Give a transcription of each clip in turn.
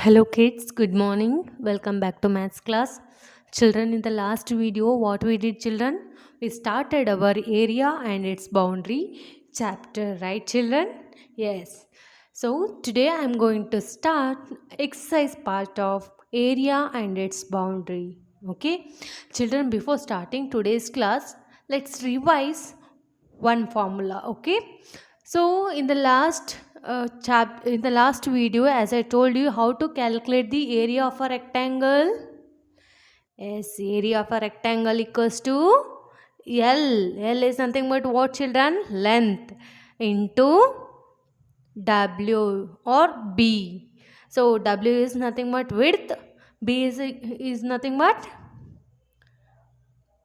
Hello kids, good morning. Welcome back to maths class. Children, in the last video, what we did, children? We started our area and its boundary chapter, right, children? Yes. So today I am going to start exercise part of area and its boundary. Okay, children, before starting today's class, let's revise one formula. Okay, so in the last video, as I told you how to calculate the area of a rectangle. Yes, area of a rectangle equals to L. L is nothing but what, children? Length into W or B. So W is nothing but width, B is nothing but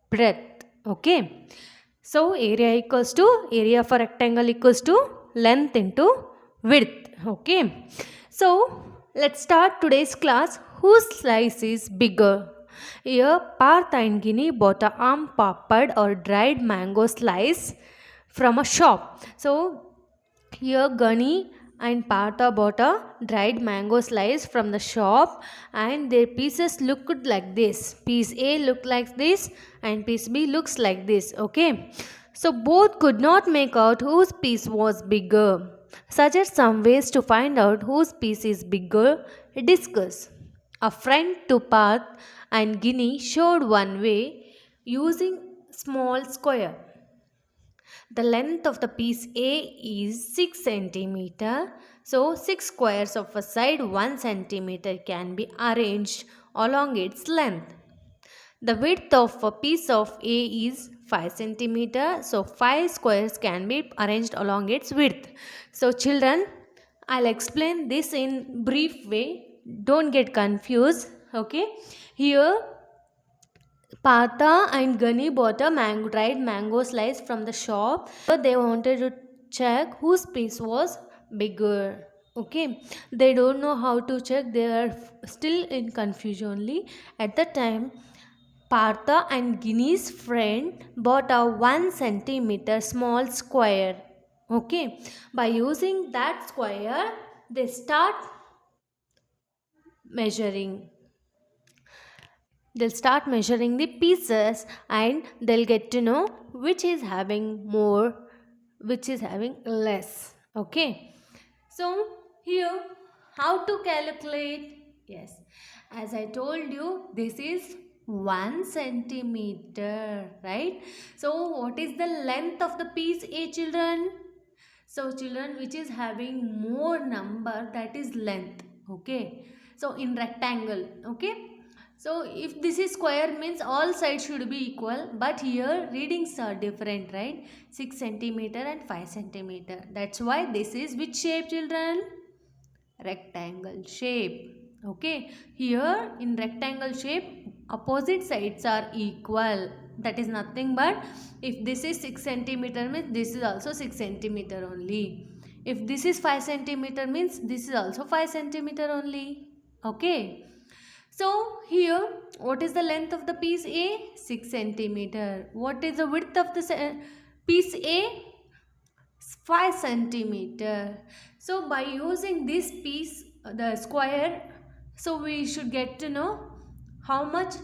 breadth. Okay. So area of a rectangle equals to length into width. Okay. So let's start today's class. Whose slice is bigger? Here Parth and Ginny bought a arm papad or dried mango slice from a shop. So here Gunny and Partha bought a dried mango slice from the shop and their pieces looked like this. Piece A looked like this and piece B looks like this. Okay. So both could not make out whose piece was bigger. Suggest some ways to find out whose piece is bigger. Discuss. A friend to Parth and Ginny showed one way using small square. The length of the piece A is 6 centimeter. So 6 squares of a side 1 centimeter can be arranged along its length. The width of a piece of A is 5 centimeter. So 5 squares can be arranged along its width. So children, I'll explain this in brief way. Don't get confused. Okay. Here Partha and Gunny bought a dried mango slice from the shop. They wanted to check whose piece was bigger. Okay, they don't know how to check. They are still in confusion only. At the time, Partha and Ginny's friend bought a 1 centimeter small square. Okay, by using that square, they start measuring. They'll start measuring the pieces and they'll get to know which is having more, which is having less. Okay. So here, how to calculate? Yes, as I told you, this is 1 centimeter, right? So what is the length of the piece A, children? So children, which is having more number, that is length. Okay. So in rectangle. Okay. So if this is square means all sides should be equal, but here readings are different, right? 6 centimeter and 5 centimeter. That's why this is which shape, children? Rectangle shape. Okay. Here in rectangle shape, opposite sides are equal. That is nothing but if this is 6 centimeter means this is also 6 centimeter only. If this is 5 centimeter means this is also 5 centimeter only. Okay. So here, what is the length of the piece A? 6 centimeter. What is the width of the piece A? 5 centimeter. So by using this piece, the square, so we should get to know how much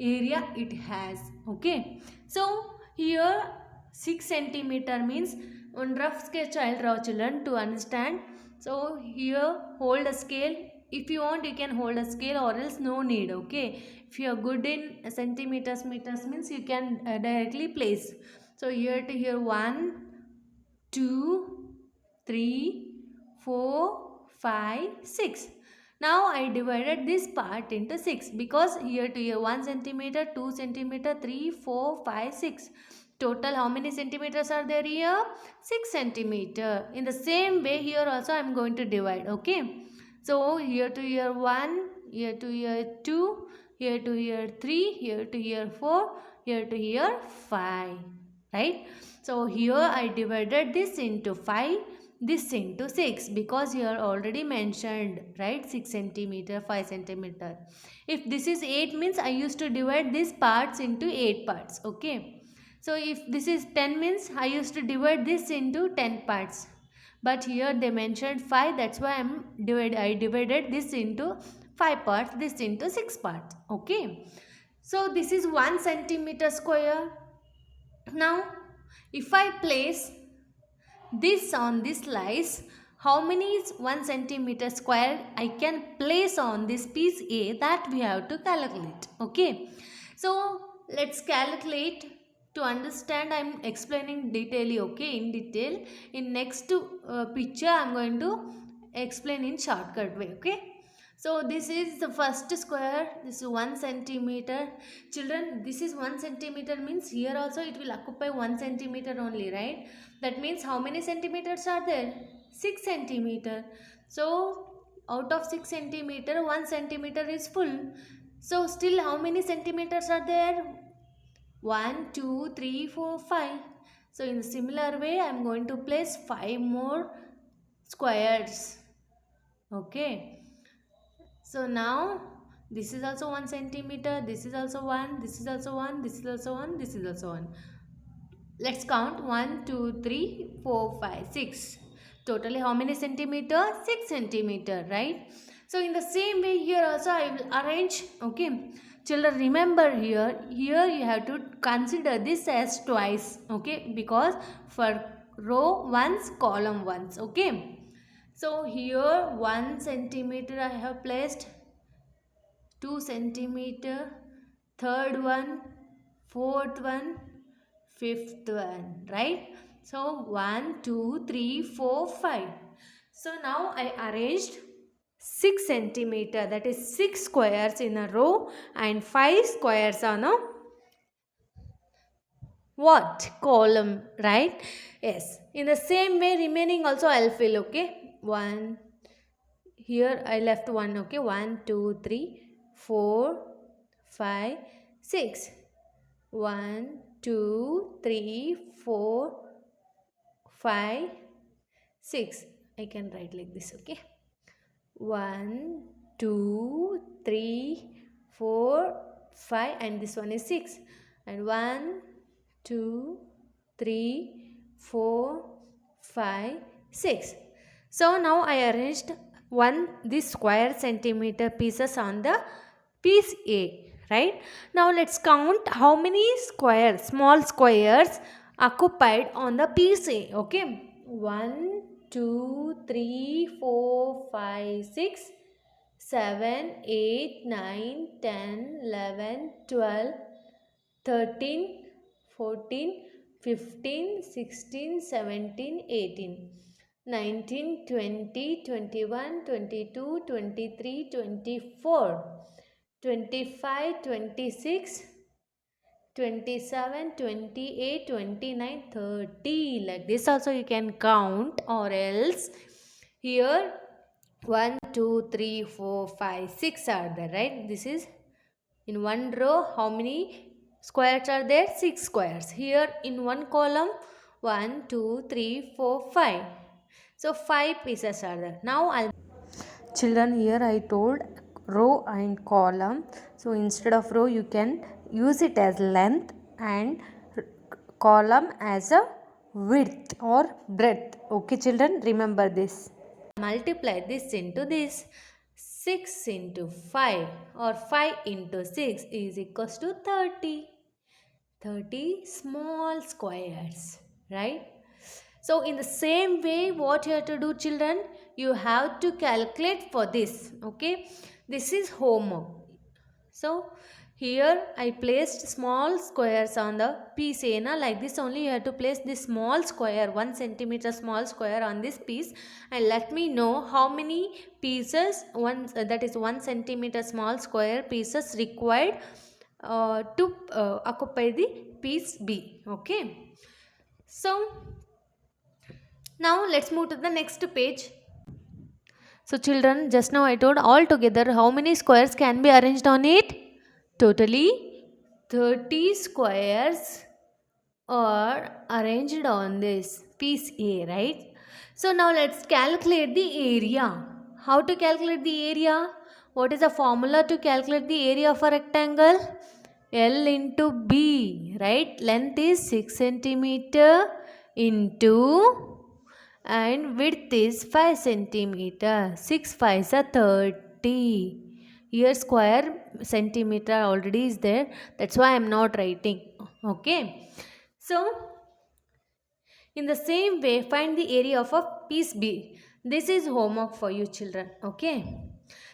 area it has. Okay. So here 6 centimeter means on rough sketch I'll draw, children, to understand. So here hold a scale. If you want you can hold a scale or else no need. Okay. If you are good in centimeters, meters means you can directly place. So here to here 1, 2, 3, 4, 5, 6. Now I divided this part into 6 because here to here 1 centimeter, 2 centimeter, 3, 4, 5, 6. Total how many centimeters are there here? 6 centimeter. In the same way here also I am going to divide. Okay. So here to here 1, here to here 2, here to here 3, here to here 4, here to here 5. Right. So here I divided this into 5, this into 6 because here already mentioned, right, 6 centimeter, 5 centimeter. If this is 8 means I used to divide these parts into 8 parts. Okay. So if this is 10 means I used to divide this into 10 parts. but here they mentioned 5, that's why I divided this into 5 parts, this into 6 parts. Okay, so this is 1 centimeter square. Now if I place this on this slice, how many is 1 centimeter square I can place on this piece A, that we have to calculate. Okay, so let's calculate. To understand, I am explaining detailing. Okay, in detail. In next picture I am going to explain in shortcut way. Okay, so this is the first square, this is 1 centimeter. Children, this is 1 centimeter means here also it will occupy 1 centimeter only, right? That means how many centimeters are there? 6 centimeter. So out of 6 centimeter, 1 centimeter is full. So still how many centimeters are there? 1, 2, 3, 4, 5. So in a similar way, I am going to place 5 more squares. Okay. So now this is also 1 centimeter, this is also 1, this is also 1, this is also 1, this is also 1. Let's count 1, 2, 3, 4, 5, 6. Totally how many centimeter? 6 centimeter, right? So in the same way here also I will arrange. Okay, children, remember here you have to consider this as twice. Okay, because for row once, column once. Okay, so here 1 centimeter I have placed, 2 centimeter, third one, fourth one, fifth one, right? So 1, 2, 3, 4, 5. So now I arranged 6 centimeter, that is 6 squares in a row and 5 squares on a what? Column, right? Yes. In the same way remaining also I'll fill. Okay, 1, here I left 1. Okay, 1, 2, 3, 4, 5, 6. 1, 2, 3, 4, 5, 6. I can write like this. Okay, 1, 2, 3, 4, 5, and this one is 6. And 1, 2, 3, 4, 5, 6. So now I arranged this square centimeter pieces on the piece A, right? Now let's count how many squares, small squares occupied on the piece A. Okay, 1, 2, 3, 4, 5, 6, 7, 8, 9, 10, 11, 12, 13, 14, 15, 16, 17, 18, 19, 20, 21, 22, 23, 24, 25, 26, 27, 28, 29, 30. Like this also you can count, or else here 1, 2, 3, 4, 5, 6 are there, right? This is in one row. How many squares are there? 6 squares. Here in one column 1, 2, 3, 4, 5. So 5 pieces are there. Now children, here I told row and column. So instead of row you can use it as length and column as a width or breadth. Okay children, remember this. Multiply this into this. 6 into 5 or 5 into 6 is equals to 30. 30 small squares, right? So in the same way, what you have to do, children, you have to calculate for this. Okay, this is homework. So here I placed small squares on the piece A. Na, like this only you have to place this small square, 1 centimeter small square on this piece, and let me know how many pieces, that is 1 centimeter small square pieces required to occupy the piece B. Okay, so now let's move to the next page. So children, just now I told all together how many squares can be arranged on it? Totally 30 squares are arranged on this piece A, right? So now let's calculate the area. How to calculate the area? What is the formula to calculate the area of a rectangle? L into B, right? Length is 6 centimeter into, and width is 5 centimeter. 6 5s are 30. Here square centimeter already is there. That's why I am not writing. Okay. So in the same way, find the area of a piece B. This is homework for you children. Okay.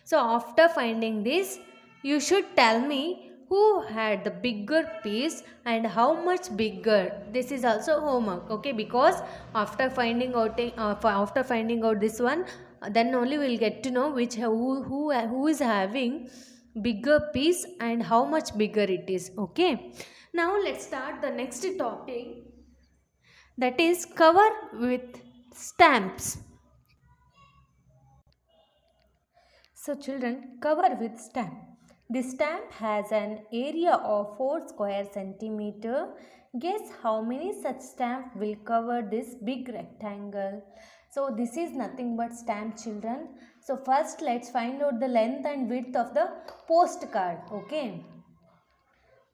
So after finding this, you should tell me who had the bigger piece and how much bigger. This is also homework. Okay. Because after finding out this one, then only we'll get to know who is having bigger piece and how much bigger it is. Okay. Now let's start the next topic, that is cover with stamps. So children, cover with stamp. The stamp has an area of 4 square centimeter. Guess how many such stamp will cover this big rectangle? So this is nothing but stamp children. So first let's find out the length and width of the postcard. Okay.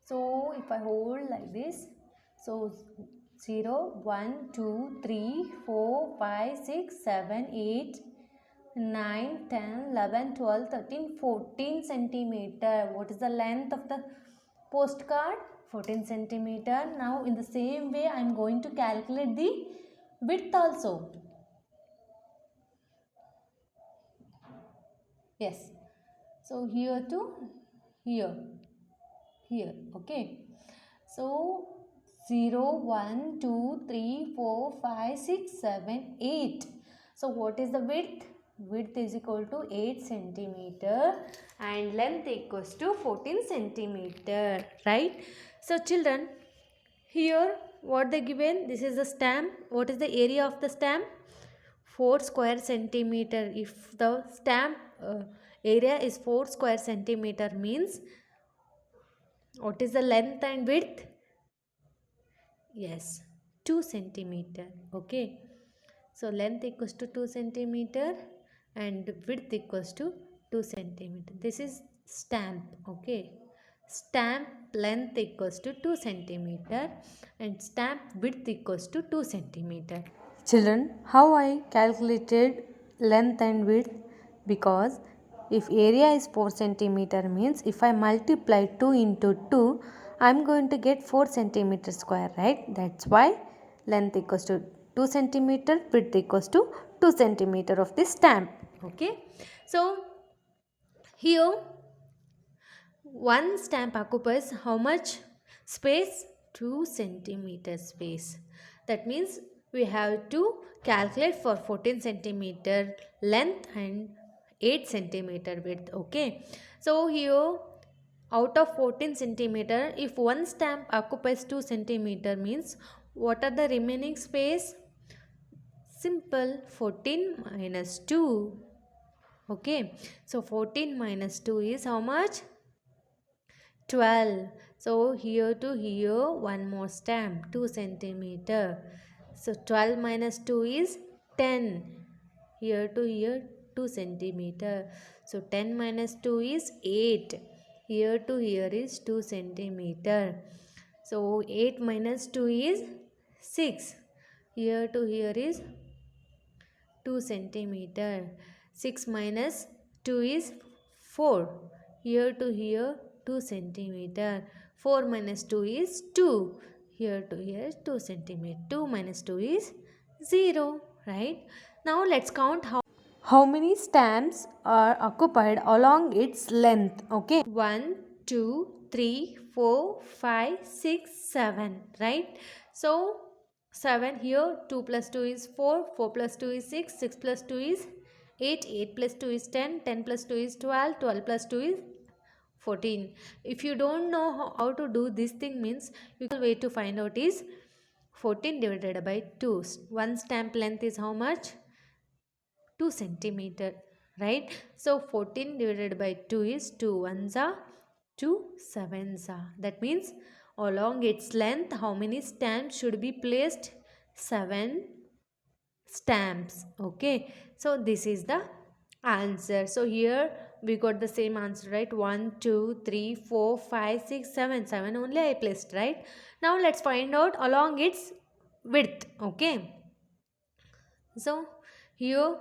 So if I hold like this, so 0, 1, 2, 3, 4, 5, 6, 7, 8, 9, 10, 11, 12, 13, 14 centimeter. What is the length of the postcard? 14 centimeter. Now in the same way I am going to calculate the width also. Yes. So here to here. Here. Okay. So 0, 1, 2, 3, 4, 5, 6, 7, 8. So what is the width? Width is equal to 8 centimeter and length equals to 14 centimeter. Right? So children, here what they given? This is the stamp. What is the area of the stamp? 4 square centimeter. If the stamp area is 4 square centimeter means what is the length and width? Yes, 2 centimeter. Okay. So length equals to 2 centimeter and width equals to 2 centimeter. This is stamp. Okay. Stamp length equals to 2 centimeter and stamp width equals to 2 centimeter. Children, how I calculated length and width? Because if area is 4 centimeter means if I multiply 2 into 2, I am going to get 4 centimeter square, right? That's why length equals to 2 centimeter, width equals to 2 centimeter of this stamp. Okay. So here one stamp occupies how much space? 2 centimeter space. That means we have to calculate for 14 centimeter length and 8 centimeter width. Okay. So here out of 14 centimeter, if one stamp occupies 2 centimeter means what are the remaining space? Simple, 14 minus 2. Okay. So 14 minus 2 is how much? 12. So here to here one more stamp, 2 centimeter. So 12 minus 2 is 10. Here to here 2 centimeter. So 10 minus 2 is 8. Here to here is 2 centimeter. So 8 minus 2 is 6. Here to here is 2 centimeter. 6 minus 2 is 4. Here to here 2 centimeter. 4 minus 2 is 2. Here to here 2 centimeter. 2 minus 2 is 0. Right? Now let's count how many stamps are occupied along its length. Okay. 1, 2, 3, 4, 5, 6, 7. Right? So 7 here, 2 plus 2 is 4, 4 plus 2 is 6, 6 plus 2 is 8, 8 plus 2 is 10, 10 plus 2 is 12, 12 plus 2 is 14. If you don't know how to do this thing means, the way to find out is 14 divided by 2. One stamp length is how much? 2 centimeter, right? So 14 divided by 2 is 2 ones are 2 sevens are. That means along its length how many stamps should be placed? 7 stamps. Okay. So this is the answer. So here we got the same answer, right? 1, 2, 3, 4, 5, 6, 7. 7 only I placed, right? Now let's find out along its width. Okay. So here,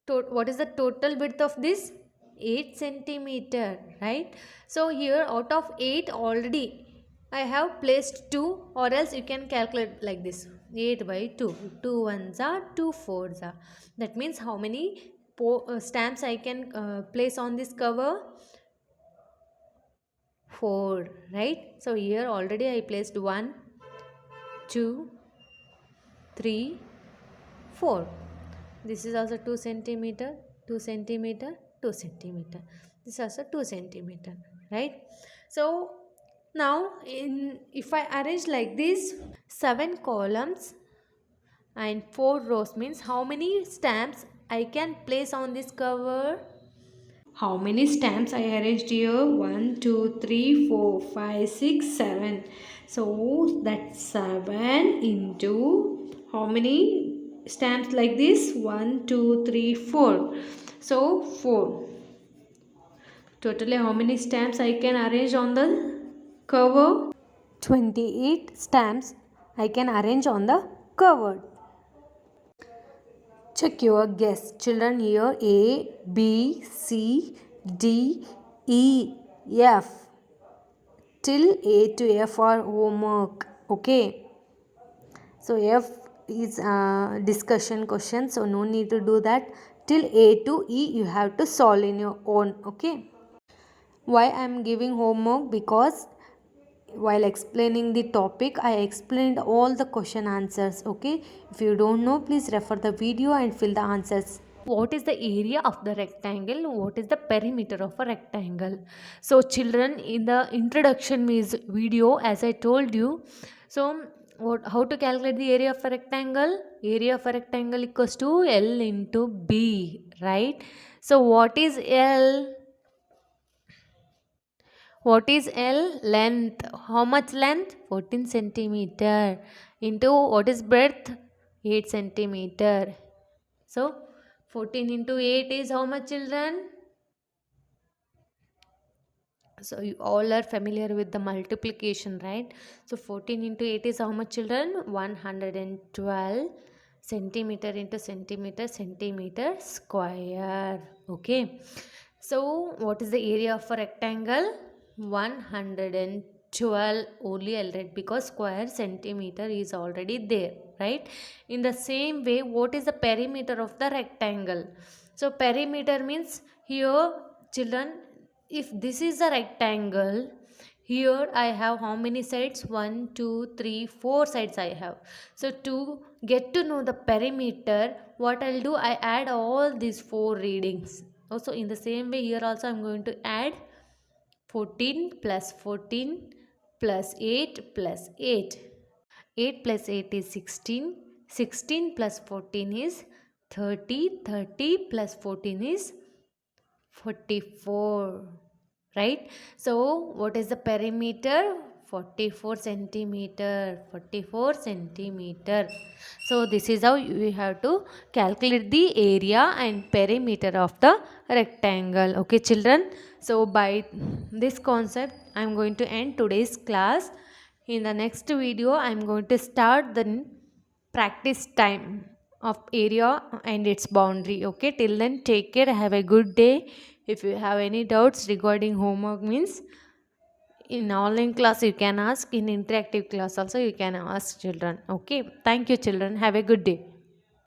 what is the total width of this? 8 centimeter, right? So here out of 8 already I have placed 2, or else you can calculate like this: 8 by 2, 2 ones are 2 fours are. That means how many stamps I can place on this cover? 4, right? So here already I placed 1, 2, 3, 4. This is also 2 centimeter, 2 centimeter, 2 centimeter. This is also 2 centimeter, right? So now if I arrange like this, 7 columns and 4 rows means how many stamps I can place on this cover? How many stamps I arranged here? 1, 2, 3, 4, 5, 6, 7. So that's 7 into how many stamps like this? 1, 2, 3, 4. So 4. Totally how many stamps I can arrange on the cover? 28 stamps I can arrange on the cover. Check your guess. Children, here A, B, C, D, E, F. Till A to F are homework. Okay. So F is discussion question. So no need to do that. Till A to E you have to solve in your own. Okay. Why I am giving homework? Because while explaining the topic I explained all the question answers. Okay, if you don't know, please refer the video and fill the answers. What is the area of the rectangle? What is the perimeter of a rectangle? So children, in the introduction means video, as I told you, so how to calculate the area of a rectangle? Area of a rectangle equals to L into B, right? So what is L? What is L? Length. How much length? 14 centimeter. Into what is breadth? 8 centimeter. So 14 into 8 is how much, children? So you all are familiar with the multiplication, right? So 14 into 8 is how much, children? 112 centimeter into centimeter, centimeter square. Okay. So what is the area of a rectangle? 112 only. I'll write because square centimeter is already there, right? In the same way, what is the perimeter of the rectangle? So perimeter means here, children, if this is a rectangle, here I have how many sides? 1, 2, 3, 4 sides I have. So to get to know the perimeter, what I'll do, I add all these 4 readings. Also in the same way, here also I'm going to add 14 plus 14 plus 8 plus 8. 8 plus 8 is 16. 16 plus 14 is 30. 30 plus 14 is 44, right? So what is the perimeter? 44 centimeter. 44 centimeter. So this is how you have to calculate the area and perimeter of the rectangle. Okay, children. So by this concept I am going to end today's class. In the next video I am going to start the practice time of area and its boundary. Okay, till then take care, have a good day. If you have any doubts regarding homework means, in online class you can ask, in interactive class also you can ask, children. Okay, thank you children, have a good day.